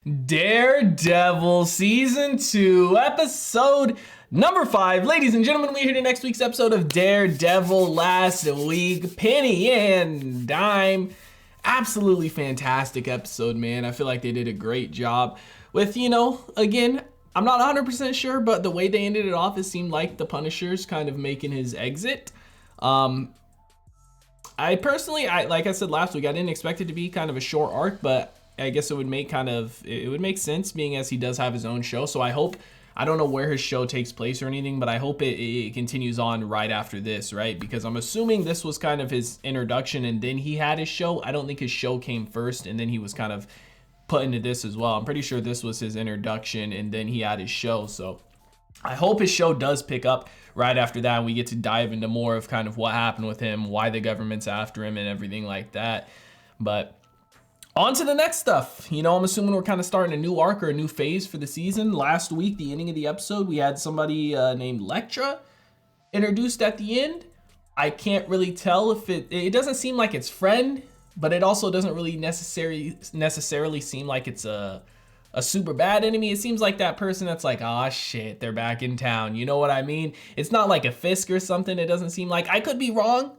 Daredevil Season 2, Episode number 5. Ladies and gentlemen, we're here to next week's episode of Daredevil. Last week, penny and dime. Absolutely fantastic episode, man. I feel like they did a great job with, again, I'm not 100% sure, but the way they ended it off, it seemed like the Punisher's kind of making his exit. I personally, like I said last week, I didn't expect it to be kind of a short arc, but I guess it would make sense being as he does have his own show. So I hope, I don't know where his show takes place or anything, but I hope it continues on right after this, right? Because I'm assuming this was kind of his introduction and then he had his show. I don't think his show came first and then he was kind of put into this as well. I'm pretty sure this was his introduction and then he had his show. So I hope his show does pick up right after that and we get to dive into more of kind of what happened with him, why the government's after him and everything like that. But on to the next stuff. I'm assuming we're kind of starting a new arc or a new phase for the season. Last week, the ending of the episode, we had somebody named Elektra introduced at the end. I can't really tell if it doesn't seem like it's friend, but it also doesn't really necessarily seem like it's a super bad enemy. It seems like that person that's like, oh shit, they're back in town. You know what I mean? It's not like a Fisk or something. It doesn't seem like, I could be wrong,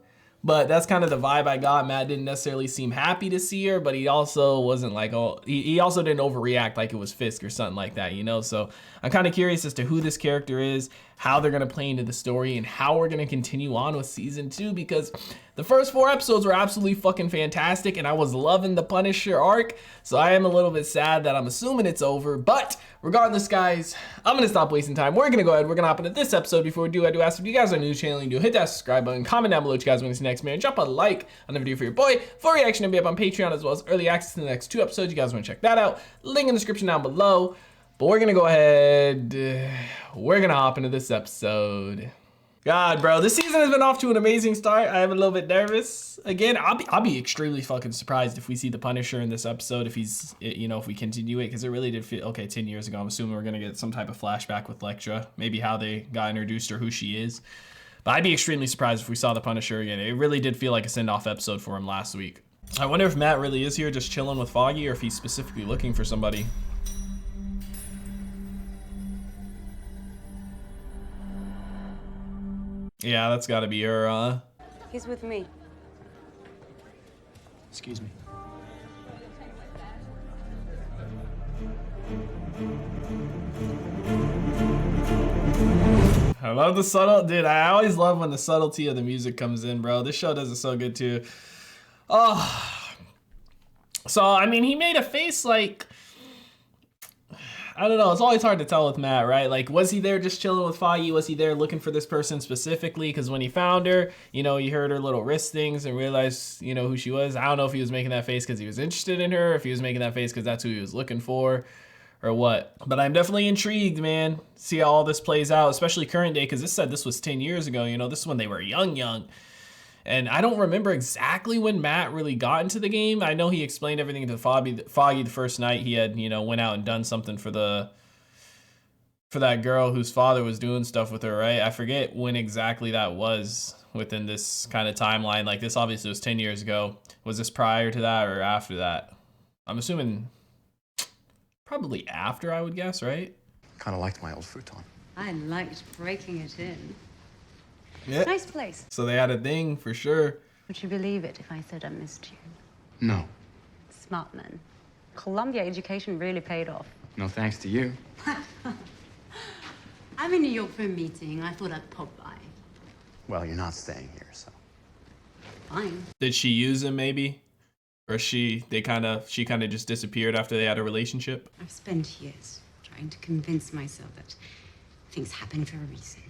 but that's kind of the vibe I got. Matt didn't necessarily seem happy to see her, but he also wasn't like, oh, he also didn't overreact like it was Fisk or something like that, So I'm kind of curious as to who this character is, how they're going to play into the story, and how we're going to continue on with season 2, because the first 4 episodes were absolutely fucking fantastic, and I was loving the Punisher arc, so I am a little bit sad that I'm assuming it's over, but regardless, guys, I'm going to stop wasting time. We're going to go ahead, we're going to hop into this episode. Before we do, I do ask if you guys are new to the channel, you do hit that subscribe button, comment down below what you guys want to see next, man, drop a like on the video for your boy, full reaction to be up on Patreon, as well as early access to the next 2 episodes. You guys want to check that out, link in the description down below. But we're gonna go ahead, we're gonna hop into this episode. God, bro, this season has been off to an amazing start. I am a little bit nervous. Again, I'll be extremely fucking surprised if we see the Punisher in this episode, if he's, if we continue it, because it really did feel, okay, 10 years ago, I'm assuming we're gonna get some type of flashback with Elektra, maybe how they got introduced or who she is. But I'd be extremely surprised if we saw the Punisher again. It really did feel like a send-off episode for him last week. I wonder if Matt really is here just chilling with Foggy, or if he's specifically looking for somebody. Yeah, that's gotta be her, He's with me. Excuse me. I love the subtle, dude, I always love when the subtlety of the music comes in, bro. This show does it so good too. Oh. So, I mean, he made a face like, I don't know, it's always hard to tell with Matt, right? Like, was he there just chilling with Foggy? Was he there looking for this person specifically? Because when he found her, he heard her little wrist things and realized, who she was. I don't know if he was making that face because he was interested in her, or if he was making that face because that's who he was looking for, or what. But I'm definitely intrigued, man. See how all this plays out, especially current day, because this said this was 10 years ago, this is when they were young. And I don't remember exactly when Matt really got into the game. I know he explained everything to Foggy the first night he had, went out and done something for that girl whose father was doing stuff with her, right? I forget when exactly that was within this kind of timeline. Like, this obviously was 10 years ago. Was this prior to that or after that? I'm assuming probably after, I would guess, right? Kind of liked my old futon. I liked breaking it in. Yeah. Nice place. So they had a thing for sure. Would you believe it if I said I missed you? No. Smart man. Columbia education really paid off. No thanks to you. I'm in New York for a meeting. I thought I'd pop by. Well, you're not staying here, so. Fine. Did she use him maybe? Or she kind of just disappeared after they had a relationship? I've spent years trying to convince myself that things happen for a reason.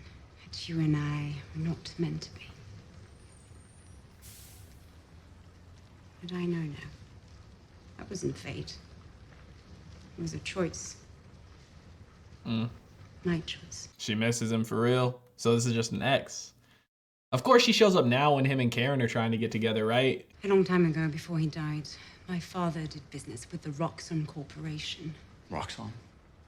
That you and I were not meant to be. But I know now. That wasn't fate. It was a choice. My choice. She misses him for real. So this is just an ex. Of course she shows up now when him and Karen are trying to get together, right? A long time ago, before he died, my father did business with the Roxxon Corporation. Roxxon?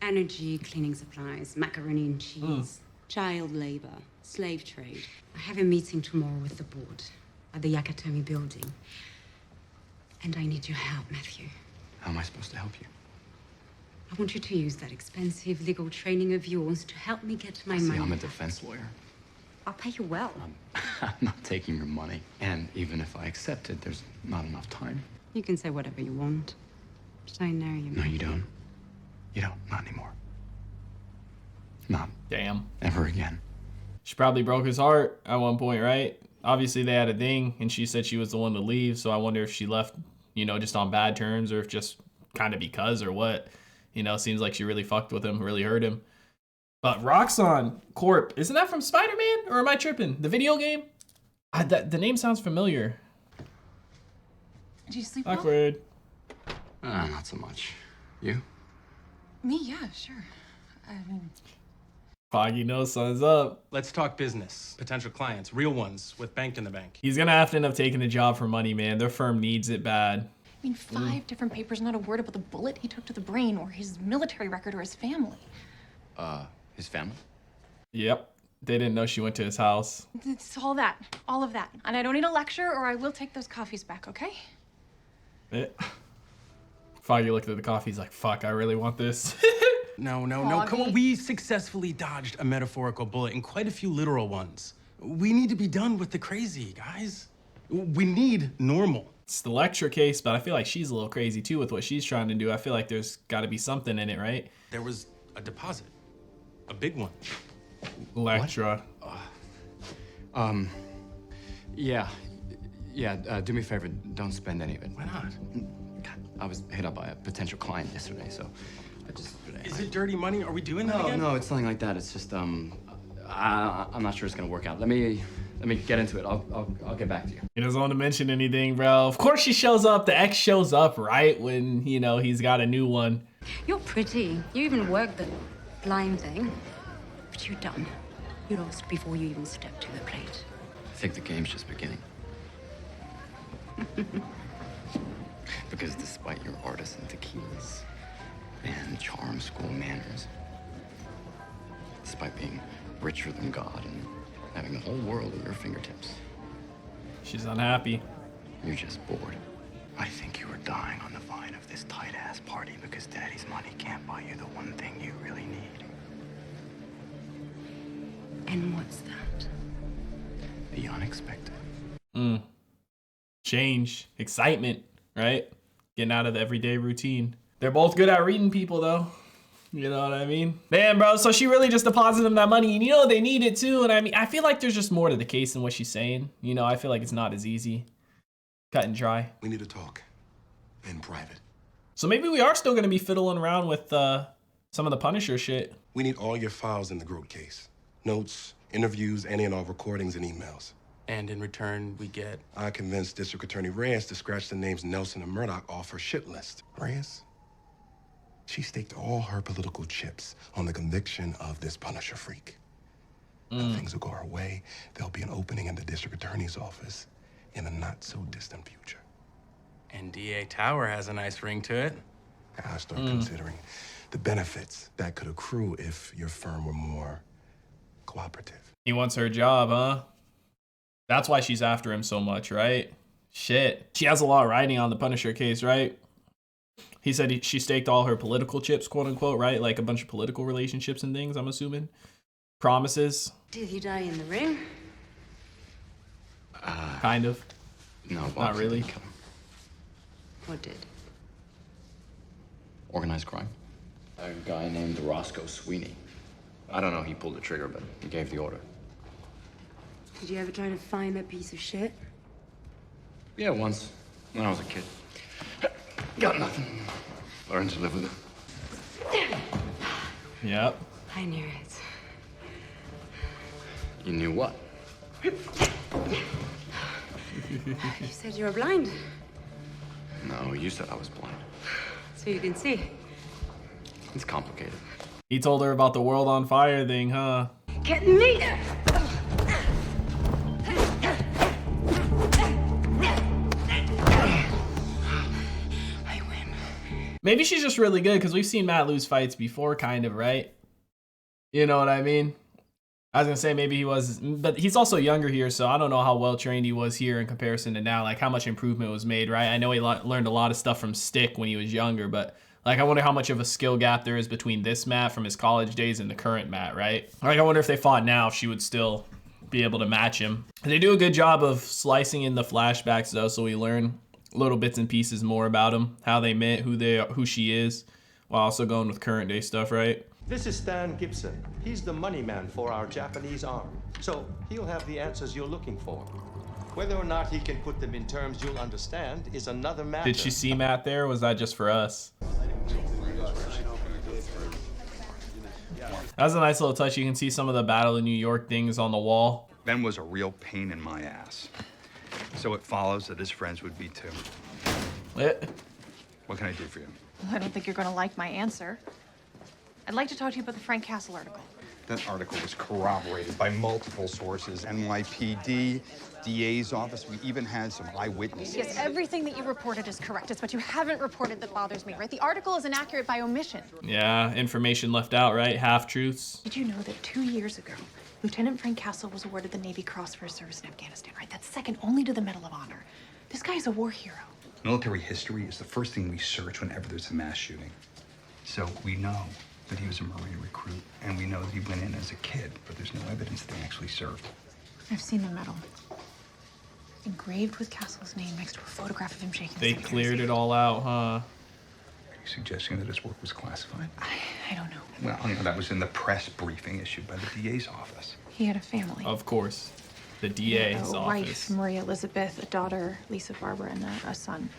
Energy, cleaning supplies, macaroni and cheese, child labor, slave trade. I have a meeting tomorrow with the board at the Yakatomi building. And I need your help, Matthew. How am I supposed to help you? want you to use that expensive legal training of yours to help me get my See, money. I'm a back. defense lawyer. I'll pay you well. I'm not taking your money. And even if I accept it, there's not enough time. You can say whatever you want. But I know you. No, you don't. You don't. Not anymore. Not Damn. ever again. She probably broke his heart at one point, right? Obviously they had a thing and she said she was the one to leave, so I wonder if she left, you know, just on bad terms or if just kind of because or what. You know, seems like she really fucked with him, really hurt him. But Roxxon Corp, isn't that from Spider-Man or am I tripping? The video game? The name sounds familiar. Did you sleep well? Awkward. Not so much. You? Me, yeah, sure. I mean, Foggy knows something's up. Let's talk business. Potential clients, real ones with bank in the bank. He's gonna have to end up taking the job for money, man. Their firm needs it bad. 5 different papers, not a word about the bullet he took to the brain or his military record or his family. His family? Yep. They didn't know she went to his house. It's all of that. And I don't need a lecture or I will take those coffees back, okay? Foggy looked at the coffee. He's like, fuck, I really want this. No, come on. We successfully dodged a metaphorical bullet and quite a few literal ones. We need to be done with the crazy, guys. We need normal. It's the Elektra case, but I feel like she's a little crazy too with what she's trying to do. I feel like there's got to be something in it, right? There was a deposit. A big one. Elektra. Yeah. Do me a favor. Don't spend any of it. Why not? God, I was hit up by a potential client yesterday, so I just... Is it dirty money? Are we doing that again? No, it's nothing like that. It's just, I'm not sure it's gonna work out. Let me get into it. I'll get back to you. He doesn't want to mention anything, bro. Of course she shows up. The ex shows up, right? When, you know, he's got a new one. You're pretty. You even worked the blind thing. But you're done. You lost before you even stepped to the plate. I think the game's just beginning. Because despite your artisan tequilas and charm school manners, despite being richer than God and having the whole world at your fingertips, She's unhappy. you're just bored. I think you are dying on the vine of this tight-ass party because Daddy's money can't buy you the one thing you really need. And what's that? The unexpected. Change. Excitement, right? Getting out of the everyday routine. They're both good at reading people, though. You know what I mean? Man, bro, so she really just deposited them that money, and you know they need it too. And I mean, I feel like there's just more to the case than what she's saying. You know, I feel like it's not as easy. Cut and dry. We need to talk in private. So maybe we are still gonna be fiddling around with some of the Punisher shit. We need all your files in the Groot case. Notes, interviews, any and all recordings and emails. And in return, we get... I convinced District Attorney Reyes to scratch the names Nelson and Murdoch off her shit list. Reyes? She staked all her political chips on the conviction of this Punisher freak. Now things will go her way. There'll be an opening in the District Attorney's office in the not-so-distant future. And DA Tower has a nice ring to it. I start considering the benefits that could accrue if your firm were more cooperative. He wants her job, huh? That's why she's after him so much, right? Shit. She has a lot riding on the Punisher case, right? He said she staked all her political chips, quote unquote, right? Like a bunch of political relationships and things, I'm assuming. Promises. Did he die in the ring? Kind of. No, Not Bob really. didn't kill him. What did? Organized crime. A guy named Roscoe Sweeney. I don't know, he pulled the trigger, but he gave the order. Did you ever try to find that piece of shit? Yeah, once, when I was a kid. Got nothing. Learned to live with it. Yep. I knew it. You knew what? You said you were blind, No, you said I was blind. so you can see. It's complicated. He told her about the world on fire thing, huh? Get me! I win. Maybe she's just really good because we've seen Matt lose fights before, kind of, right? You know what I mean? I was gonna say maybe he was, but he's also younger here, so I don't know how well trained he was here in comparison to now, like how much improvement was made, right? I know he learned a lot of stuff from Stick when he was younger, but Like, I wonder how much of a skill gap there is between this Matt from his college days and the current Matt, right? Like, I wonder if they fought now, if she would still be able to match him. They do a good job of slicing in the flashbacks, though, so we learn little bits and pieces more about him, how they met, who she is, while also going with current day stuff, right? This is Stan Gibson. He's the money man for our Japanese arm. So he'll have the answers you're looking for. Whether or not he can put them in terms you'll understand is another matter. Did she see Matt there, or was that just for us? That was a nice little touch. You can see some of the Battle of New York things on the wall. Ben was a real pain in my ass. So it follows that his friends would be too. What can I do for you? Well, I don't think you're going to like my answer. I'd like to talk to you about the Frank Castle article. That article was corroborated by multiple sources. NYPD, DA's office, we even had some eyewitnesses. Yes, everything that you reported is correct. It's what you haven't reported that bothers me, right? The article is inaccurate by omission. Yeah, information left out, right? Half-truths. Did you know that 2 years ago, Lieutenant Frank Castle was awarded the Navy Cross for his service in Afghanistan, right? That's second only to the Medal of Honor. This guy is a war hero. Military history is the first thing we search whenever there's a mass shooting. So we know that he was a Marine recruit, and we know that he went in as a kid, but there's no evidence that he actually served. I've seen the medal. Engraved with Castle's name next to a photograph of him shaking They his hand. cleared it all out, huh? Are you suggesting that his work was classified? I don't know. Well, you know, that was in the press briefing issued by the DA's office. He had a family. Of course. The DA's a office. wife, Maria Elizabeth, a daughter, Lisa Barbara, and a son,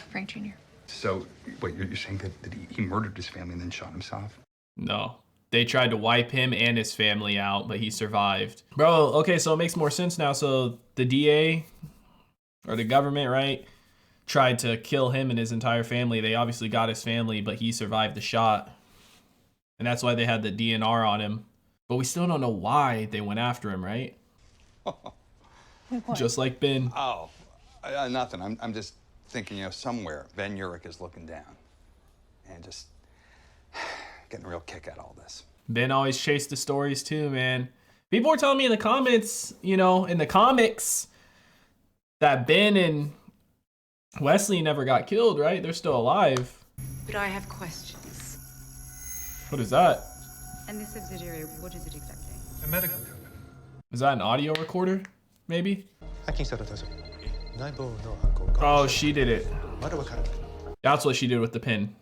Frank Jr. So, wait, you're saying that he murdered his family and then shot himself? No. They tried to wipe him and his family out, but he survived. Bro, okay, so it makes more sense now. So the DA, or the government, right, tried to kill him and his entire family. They obviously got his family, but he survived the shot. And that's why they had the DNR on him. But we still don't know why they went after him, right? Just like Ben. Oh, nothing. I'm just thinking, you know, somewhere Ben Urich is looking down and just getting a real kick at all this. Ben always chased the stories too, man. People were telling me in the comments, you know, in the comics, that Ben and Wesley never got killed, right? They're still alive. But I have questions. What is that? And this subsidiary, what is it exactly? A medical company. Is that an audio recorder, maybe? ハッキングされたぞ。内部の犯行 Oh, she did it. まだわからない。 That's what she did with the pin.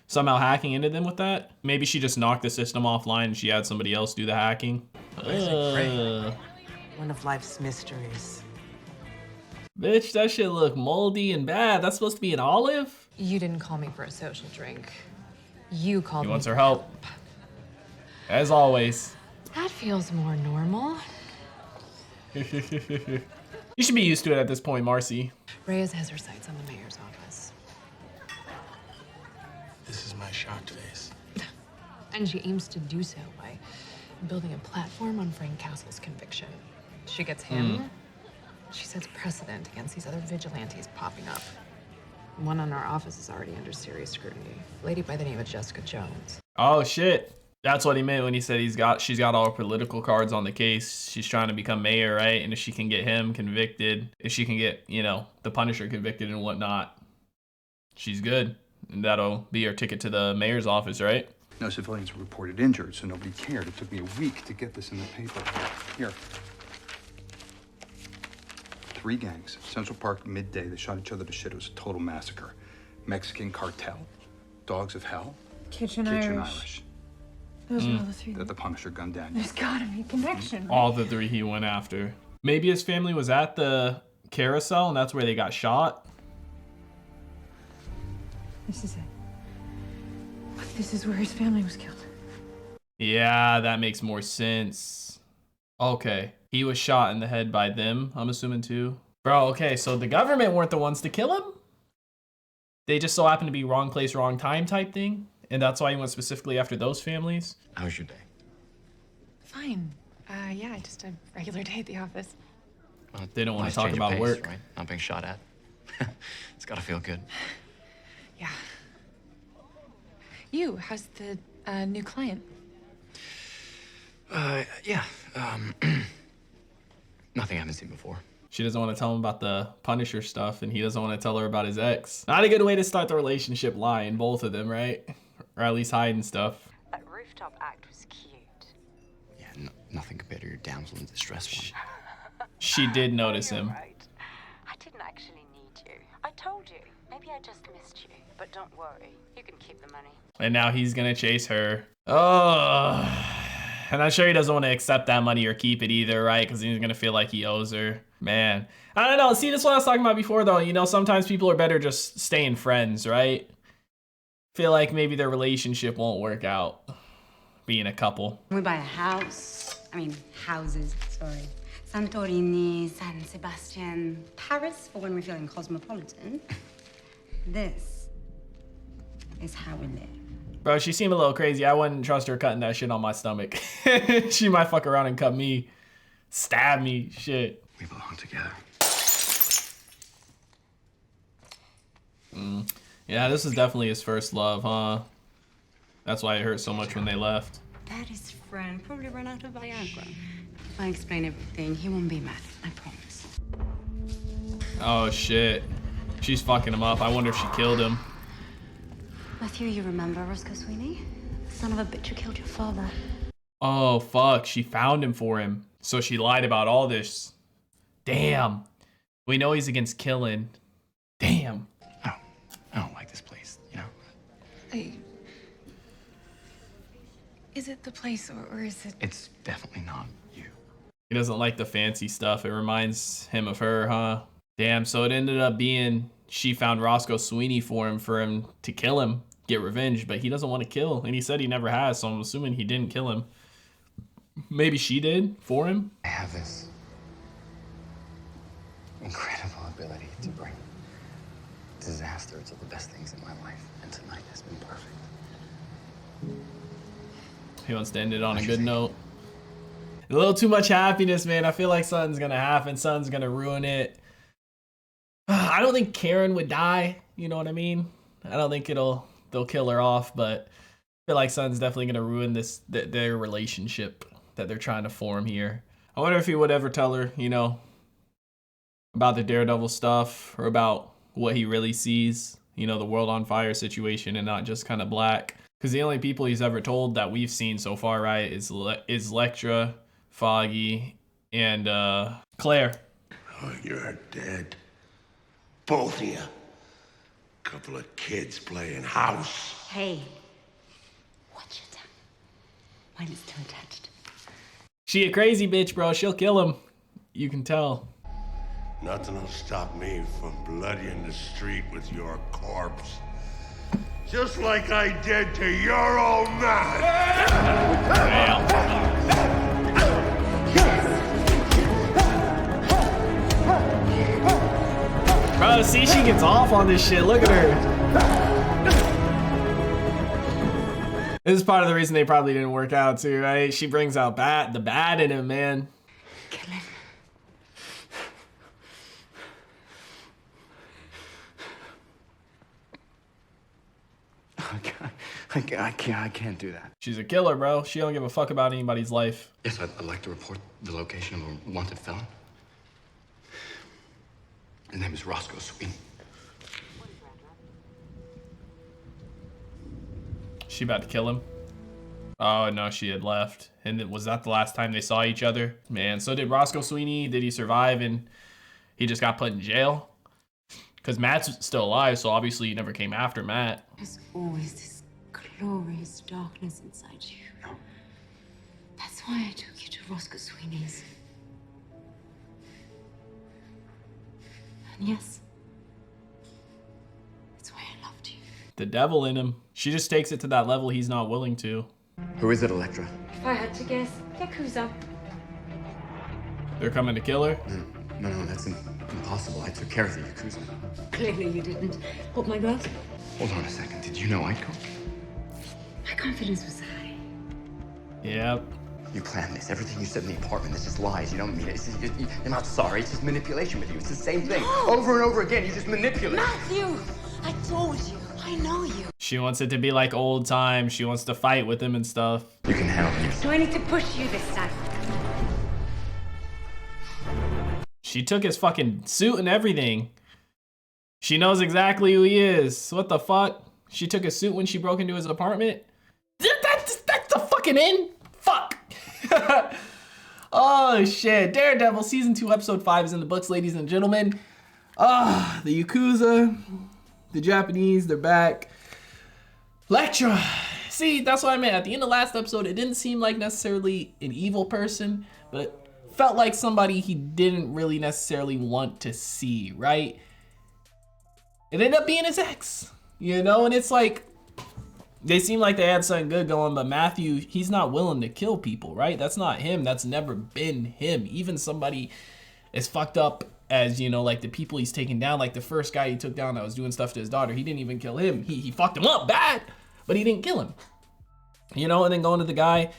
Somehow hacking into them with that? Maybe she just knocked the system offline and she had somebody else do the hacking. One of life's mysteries. Bitch, that shit look moldy and bad. That's supposed to be an olive? You didn't call me for a social drink. You called He me. wants her help. As always. That feels more normal. You should be used to it at this point, Marcy. Reyes has her sights on the mayor's office. This is my shocked face. And she aims to do so by building a platform on Frank Castle's conviction. She gets him. She sets precedent against these other vigilantes popping up. One in our office is already under serious scrutiny. A lady by the name of Jessica Jones. Oh shit. That's what he meant when he said she's got all her political cards on the case. She's trying to become mayor, right? And if she can get him convicted, if she can get, you know, the Punisher convicted and whatnot, she's good. And that'll be her ticket to the mayor's office, right? No civilians were reported injured, so nobody cared. It took me a week to get this in the paper. Here. 3 gangs. Central Park, midday. They shot each other to shit. It was a total massacre. Mexican cartel. Dogs of Hell. Kitchen Irish. Those are all the 3. That the Punisher gunned down. There's gotta be a connection. Right? All the 3 he went after. Maybe his family was at the carousel and that's where they got shot. This is it. This is where his family was killed. Yeah, that makes more sense. Okay. He was shot in the head by them, I'm assuming too. Bro, okay, so the government weren't the ones to kill him? They just so happened to be wrong place, wrong time type thing? And that's why he went specifically after those families? How was your day? Fine. Yeah, just a regular day at the office. Well, They don't want nice to talk change of about pace, work. right? Not being shot at. It's gotta feel good. Yeah. You, how's the new client? Yeah. Nothing I haven't seen before. She doesn't want to tell him about the Punisher stuff, and he doesn't want to tell her about his ex. Not a good way to start the relationship, lying, both of them, right? Or at least hiding stuff. That rooftop act was cute. Yeah, nothing compared to your damsel in distress one. She did notice him. Right. I didn't actually need you. I told you. Maybe I just missed you. But don't worry. You can keep the money. And now he's gonna chase her. Oh. And I'm sure he doesn't want to accept that money or keep it either, right? Because he's gonna feel like he owes her. Man. I don't know. See, this is what I was talking about before, though. You know, sometimes people are better just staying friends, right? Feel like maybe their relationship won't work out being a couple. We buy a house. I mean, houses, sorry. Santorini, San Sebastian, Paris for when we're feeling cosmopolitan. This is how we live. Bro, she seemed a little crazy. I wouldn't trust her cutting that shit on my stomach. She might fuck around and cut me. Stab me. Shit. We belong together. Yeah, this is definitely his first love, huh? That's why it hurt so much when they left. That is friend probably ran out of Viagra. If I explain everything, he won't be mad. I promise. Oh, shit. She's fucking him up. I wonder if she killed him. Matthew, you remember Roscoe Sweeney? The son of a bitch who killed your father. Oh, fuck. She found him for him. So she lied about all this. Damn. We know he's against killing. Damn. I don't like this place, you know? Is it the place or is it? It's definitely not you. He doesn't like the fancy stuff. It reminds him of her, huh? Damn, so it ended up being she found Roscoe Sweeney for him to kill him, get revenge, but he doesn't want to kill. And he said he never has, so I'm assuming he didn't kill him. Maybe she did for him? I have this incredible ability to bring disaster to the best things in my life, and tonight has been perfect. He wants to end it on a good note. A little too much happiness, man. I feel like something's gonna happen. Something's gonna ruin it. I don't think Karen would die. You know what I mean? I don't think they'll kill her off, but I feel like something's definitely gonna ruin their relationship that they're trying to form here. I wonder if he would ever tell her, you know, about the Daredevil stuff or about what he really sees, you know, the world on fire situation and not just kind of black. Because the only people he's ever told that we've seen so far, right, is Elektra, Foggy, and Claire. Oh, you're dead. Both of you. Couple of kids playing house. Hey, watch your tongue. Mine is still attached. She a crazy bitch, bro. She'll kill him. You can tell. Nothing will stop me from bloodying the street with your corpse. Just like I did to your old man. Bro, see, she gets off on this shit. Look at her. This is part of the reason they probably didn't work out too, right? She brings out the bad in him, man. Kill him. I can't do that. She's a killer, bro. She don't give a fuck about anybody's life. Yes, I'd like to report the location of a wanted felon. His name is Roscoe Sweeney. She about to kill him. Oh, no, she had left. And was that the last time they saw each other? Man, so did Roscoe Sweeney, did he survive and he just got put in jail? Because Matt's still alive, so obviously you never came after Matt. There's always this glorious darkness inside you. No. That's why I took you to Roscoe Sweeney's. And yes, that's why I loved you. The devil in him. She just takes it to that level he's not willing to. Who is it, Elektra? If I had to guess, Yakuza. They're coming to kill her? No, that's impossible. I took care of the Yakuza. Clearly you didn't. Hold my glove. Hold on a second. Did you know I'd go? My confidence was high. Yep. You planned this. Everything you said in the apartment, it's just lies. You don't mean it. You're not sorry. It's just manipulation with you. It's the same thing. No! Over and over again, you just manipulate. Matthew! I told you. I know you. She wants it to be like old times. She wants to fight with him and stuff. You can handle it. Do I need to push you this time? She took his fucking suit and everything. She knows exactly who he is. What the fuck? She took his suit when she broke into his apartment? That's the fucking end? Fuck. Oh shit. Daredevil season 2 episode 5 is in the books, ladies and gentlemen. The Yakuza, the Japanese, they're back. Elektra. See, that's what I meant. At the end of last episode, it didn't seem like necessarily an evil person, but it felt like somebody he didn't really necessarily want to see, right? It ended up being his ex, you know? And it's like, they seem like they had something good going, but Matthew, he's not willing to kill people, right? That's not him. That's never been him. Even somebody as fucked up as, you know, like the people he's taken down, like the first guy he took down that was doing stuff to his daughter, he didn't even kill him. He fucked him up bad, but he didn't kill him. You know, and then going to the guy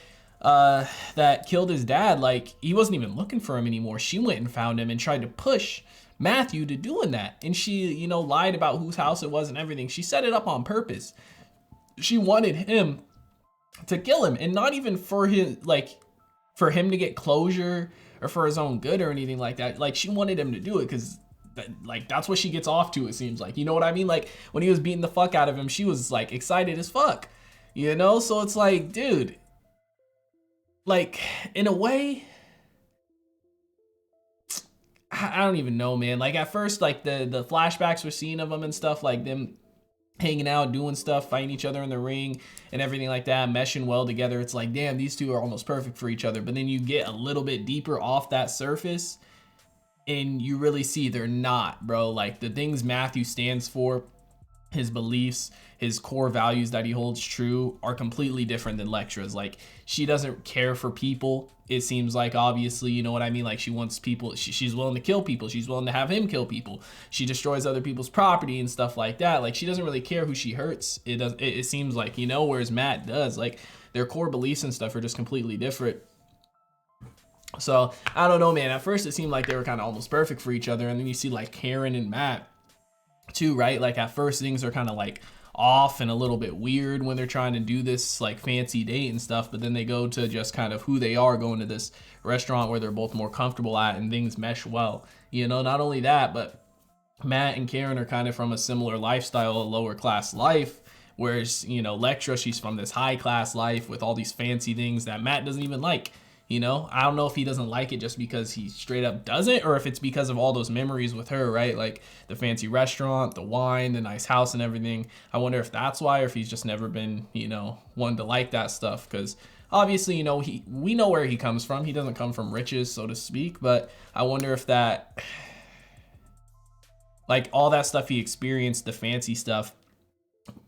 that killed his dad, like, he wasn't even looking for him anymore. She went and found him and tried to push Matthew to doing that. And she, you know, lied about whose house it was and everything. She set it up on purpose. She wanted him to kill him, and not even for his, like, for him to get closure or for his own good or anything like that. Like, she wanted him to do it because, like, that's what she gets off to, it seems like. You know what I mean? Like, when he was beating the fuck out of him, she was, like, excited as fuck. You know? So it's like, dude, like, in a way, I don't even know, man. Like, at first, like, the flashbacks we're seeing of them and stuff, like them hanging out, doing stuff, fighting each other in the ring and everything like that, meshing well together. It's like, damn, these two are almost perfect for each other. But then you get a little bit deeper off that surface and you really see they're not, bro. Like, the things Matthew stands for, his beliefs, his core values that he holds true are completely different than Elektra's. Like, she doesn't care for people, it seems like, obviously, you know what I mean? Like, she wants people, she's willing to kill people, she's willing to have him kill people, she destroys other people's property and stuff like that. Like, she doesn't really care who she hurts, it seems like, you know, whereas Matt does. Like, their core beliefs and stuff are just completely different. So I don't know, man. At first it seemed like they were kind of almost perfect for each other, and then you see like Karen and Matt too, right? Like, at first things are kind of like off and a little bit weird when they're trying to do this like fancy date and stuff, but then they go to just kind of who they are, going to this restaurant where they're both more comfortable at, and things mesh well. You know, not only that, but Matt and Karen are kind of from a similar lifestyle, a lower class life, whereas, you know, Elektra, she's from this high class life with all these fancy things that Matt doesn't even like. You know, I don't know if he doesn't like it just because he straight up doesn't, or if it's because of all those memories with her, right? Like the fancy restaurant, the wine, the nice house and everything. I wonder if that's why, or if he's just never been, you know, one to like that stuff. Because obviously, you know, we know where he comes from. He doesn't come from riches, so to speak. But I wonder if that, like, all that stuff he experienced, the fancy stuff,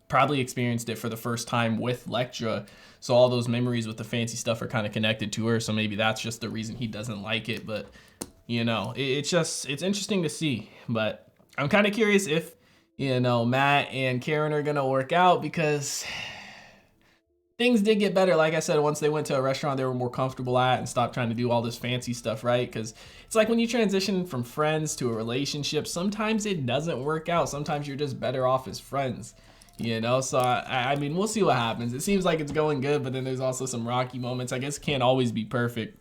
probably experienced it for the first time with Elektra. So all those memories with the fancy stuff are kind of connected to her. So maybe that's just the reason he doesn't like it. But, you know, it's interesting to see. But I'm kind of curious if, you know, Matt and Karen are going to work out, because things did get better. Like I said, once they went to a restaurant they were more comfortable at and stopped trying to do all this fancy stuff, right? Because it's like when you transition from friends to a relationship, sometimes it doesn't work out. Sometimes you're just better off as friends. You know, so I mean, we'll see what happens. It seems like it's going good, but then there's also some rocky moments. I guess it can't always be perfect.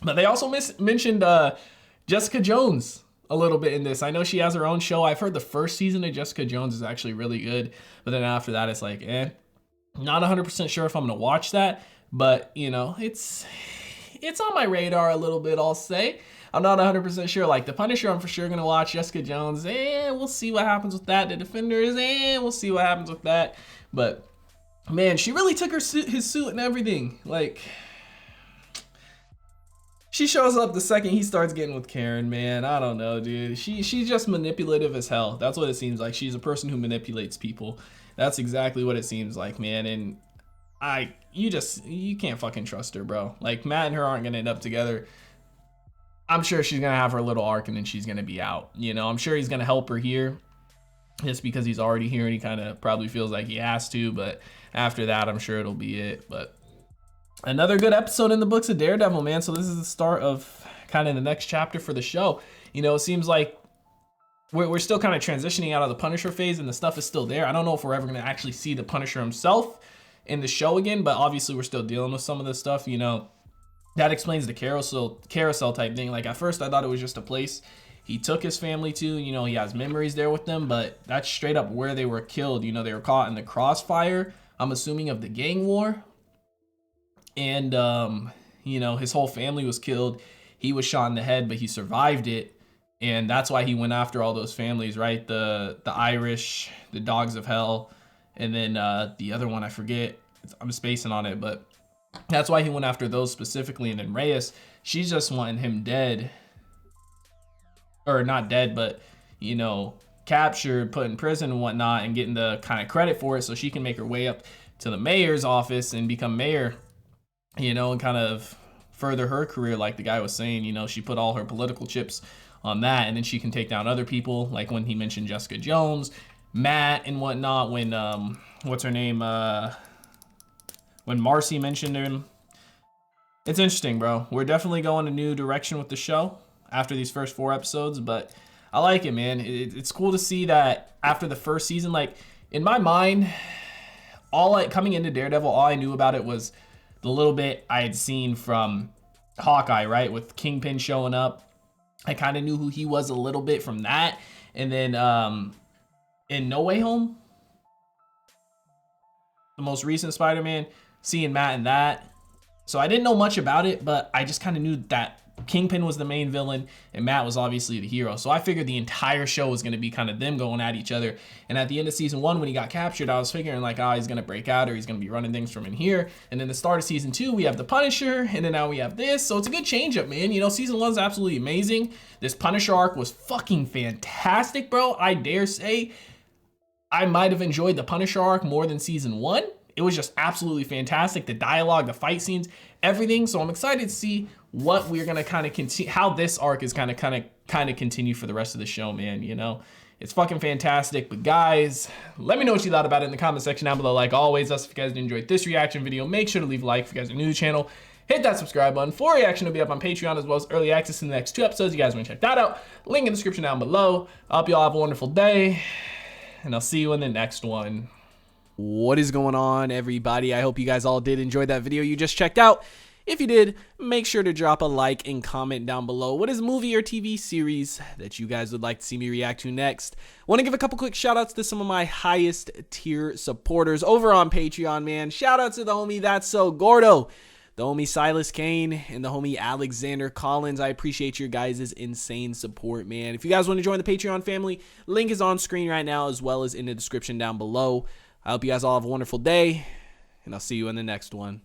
But they also mentioned Jessica Jones a little bit in this. I know she has her own show. I've heard the first season of Jessica Jones is actually really good, but then after that, it's like, not 100% sure if I'm gonna watch that. But you know, it's on my radar a little bit, I'll say. I'm not 100% sure. Like, The Punisher, I'm for sure going to watch. Jessica Jones, we'll see what happens with that. The Defenders, we'll see what happens with that. But, man, she really took his suit and everything. Like, she shows up the second he starts getting with Karen, man. I don't know, dude. She's just manipulative as hell. That's what it seems like. She's a person who manipulates people. That's exactly what it seems like, man. And you can't fucking trust her, bro. Like, Matt and her aren't going to end up together. I'm sure she's going to have her little arc and then she's going to be out. You know, I'm sure he's going to help her here just because he's already here and he kind of probably feels like he has to. But after that, I'm sure it'll be it. But another good episode in the books of Daredevil, man. So this is the start of kind of the next chapter for the show. You know, it seems like we're still kind of transitioning out of the Punisher phase and the stuff is still there. I don't know if we're ever going to actually see the Punisher himself in the show again, but obviously we're still dealing with some of this stuff, you know. that explains the carousel type thing. Like, at first I thought it was just a place he took his family to, you know, he has memories there with them, but that's straight up where they were killed. You know, they were caught in the crossfire, I'm assuming, of the gang war. And, you know, his whole family was killed. He was shot in the head, but he survived it. And that's why he went after all those families, right? The Irish, the Dogs of Hell, and then the other one, I forget. I'm spacing on it, but that's why he went after those specifically. And then Reyes, she's just wanting him dead. Or not dead, but, you know, captured, put in prison and whatnot, and getting the kind of credit for it so she can make her way up to the mayor's office and become mayor, you know, and kind of further her career. Like the guy was saying, you know, she put all her political chips on that, and then she can take down other people, like when he mentioned Jessica Jones, Matt, and whatnot, when what's her name, when Marcy mentioned him. It's interesting, bro. We're definitely going a new direction with the show after these first 4 episodes, but I like it, man. It's cool to see that after the first season, like, in my mind, coming into Daredevil, all I knew about it was the little bit I had seen from Hawkeye, right, with Kingpin showing up. I kind of knew who he was a little bit from that. And then in No Way Home, the most recent Spider-Man, seeing Matt in that. So I didn't know much about it, but I just kind of knew that Kingpin was the main villain and Matt was obviously the hero. So I figured the entire show was going to be kind of them going at each other. And at the end of season 1, when he got captured, I was figuring like, he's going to break out, or he's going to be running things from in here. And then the start of season 2, we have the Punisher, and then now we have this. So it's a good change up, man. You know, season 1's absolutely amazing. This Punisher arc was fucking fantastic, bro. I dare say I might have enjoyed the Punisher arc more than season 1. It was just absolutely fantastic. The dialogue, the fight scenes, everything. So I'm excited to see what we're gonna kind of continue, how this arc is kind of continue for the rest of the show, man. You know, it's fucking fantastic. But guys, let me know what you thought about it in the comment section down below. Like always, if you guys enjoyed this reaction video, make sure to leave a like. If you guys are new to the channel, hit that subscribe button. Full reaction will be up on Patreon, as well as early access in the next 2 episodes. You guys want to check that out? Link in the description down below. I hope you all have a wonderful day, and I'll see you in the next one. What is going on, everybody? I hope you guys all did enjoy that video you just checked out. If you did, make sure to drop a like and comment down below. What is movie or TV series that you guys would like to see me react to next? Want to give a couple quick shout outs to some of my highest tier supporters over on Patreon, man. Shout out to the homie That's So Gordo, the homie Silas Kane, and the homie Alexander Collins. I appreciate your guys' insane support, man. If you guys want to join the Patreon family, link is on screen right now, as well as in the description down below. I hope you guys all have a wonderful day, and I'll see you in the next one.